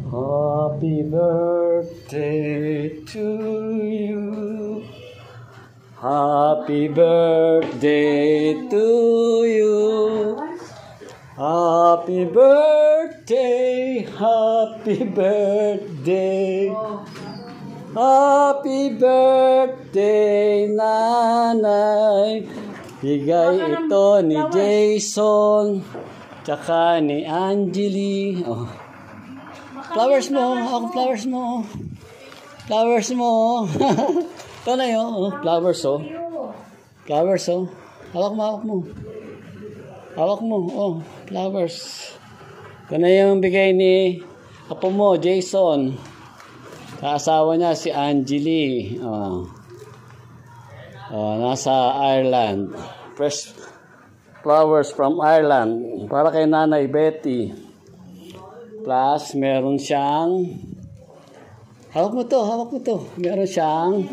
Happy birthday to you. Happy birthday to you. Happy birthday, happy birthday. Happy birthday, nanay. Bigay ito ni Jason, tsaka ni Angeli. Oh. Flowers mo, ako flowers mo. Flowers mo. Ito na yun, oh. Flowers, oh. Flowers, oh. Hawak mo. Hawak mo, oh. Flowers. Ito na yung bigay ni apo mo, Jason. Kaasawa niya si Angeli. Oh. Oh, nasa Ireland. Fresh flowers from Ireland. Para kay Nanay Betty. Plus, meron siyang... Hawak mo to. Meron siyang...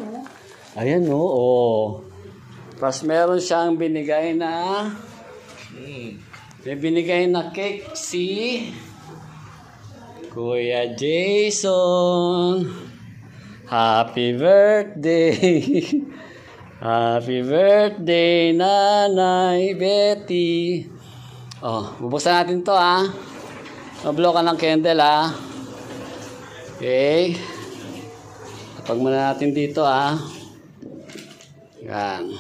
Ayan, oh. Plus, meron siyang binigay na... May binigay na cake si... Kuya Jason. Happy birthday. Happy birthday, Nanay Betty. Oh, bubuksan natin to, ah. Mablow ka ng candle, ah. Okay. Tapag muna natin dito, ah. Yan.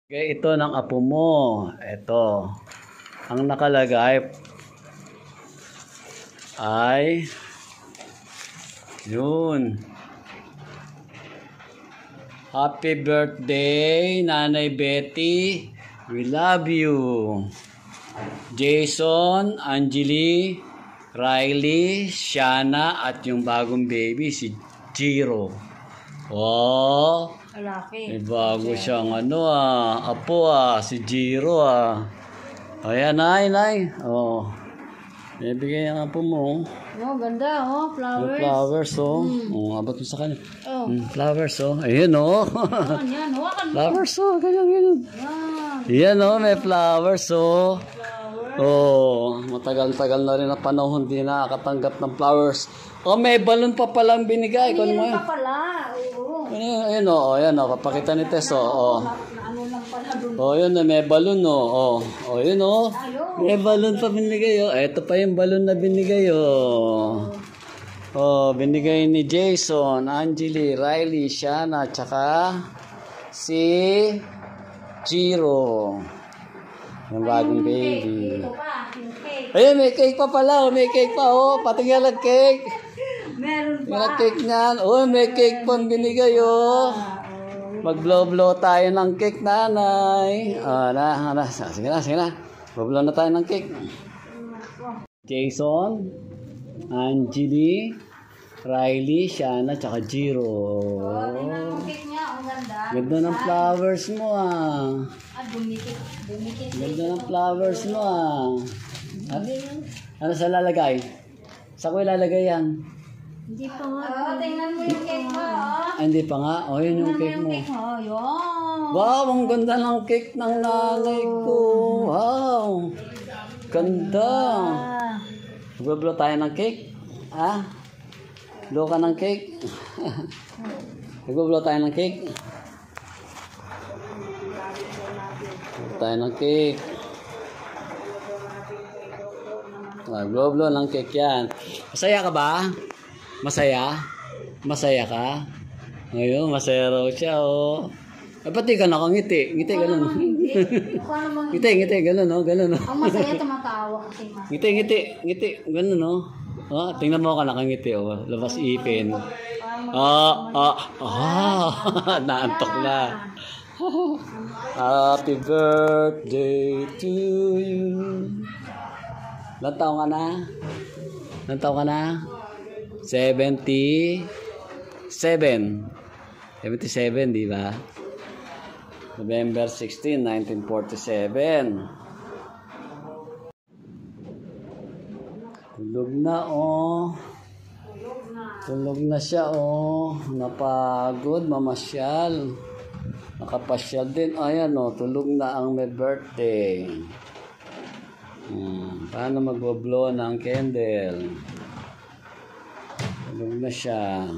Okay, ito ng apo mo. Ito. Ang nakalagay ay yun. Happy birthday, Nanay Betty. We love you. Jason, Angeli, Riley, Shana, at yung bagong baby, si Jiro. Oh, may bago siyang apo, si Jiro, Ayan, nay. Oh, may bigay ang apo mo. Oh, ganda, flowers. Flowers, Oh, abot mo sa kanya. Oh. Flowers, Ayun, Yan, flowers, ganyan. Yan, may flowers, Oh, matagal-tagal na rin na panahon din nakakatanggap ng flowers. Oh, may balon pa palang binigay. May balon pa pala. Oo. Ayan, papakita ni Tess, Oh, yun, may balon, yun, may balon pa binigay, Ito pa yung balon na binigay, binigay ni Jason, Angeli, Riley, Shana, tsaka si Jiro. Yung bagong baby. Ayun, may cake pa pala. May cake pa, Patingin lang cake. Meron pa. May cake niyan. May cake pang binigay, Mag-blow-blow tayo ng cake, nanay. Sige na. Blow na tayo ng cake. Jason, Angeli, Riley, Shana, tsaka Jiro. Tingnan mo cake niya. Ang ganda. Ganda ng flowers mo, Dumikit. Ganda ng flowers mo, Ano sa lalagay? Sa ko ilalagay yan? Hindi pa nga. Tingnan mo yung cake mo, Hindi pa nga. Yun yung cake mo. Yun. Wow, ang ganda ng cake ng nanay ko. Wow. Ganda. Mag-blow tayo ng cake? Blow ka ng cake? Mag-blow tayo ng cake? Tayo ng cake. Blow ng cake yan. Masaya ka ba? Masaya ka? Ngayon, masaya raw siya, Pati ka nakangiti. Ngiti, ganun. Ngiti, ganun, ganun. Ang masaya tumatawa kasi mas. Ngiti, ganun, tingnan mo ka nakangiti, labas ipin. Naantok na. Happy birthday to you. Ilang taon ka na? 77. 77, di ba? November 16, 1947. Tulog na, Tulog na siya, Napagod, mamasyal. Nakapasyal din. Ayan, tulog na ang may birthday. Paano mag-blow ng candle? Tulog na siya.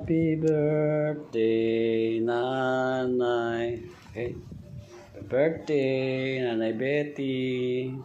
Happy birthday, Nanay. Okay. Happy birthday, Nanay Betty.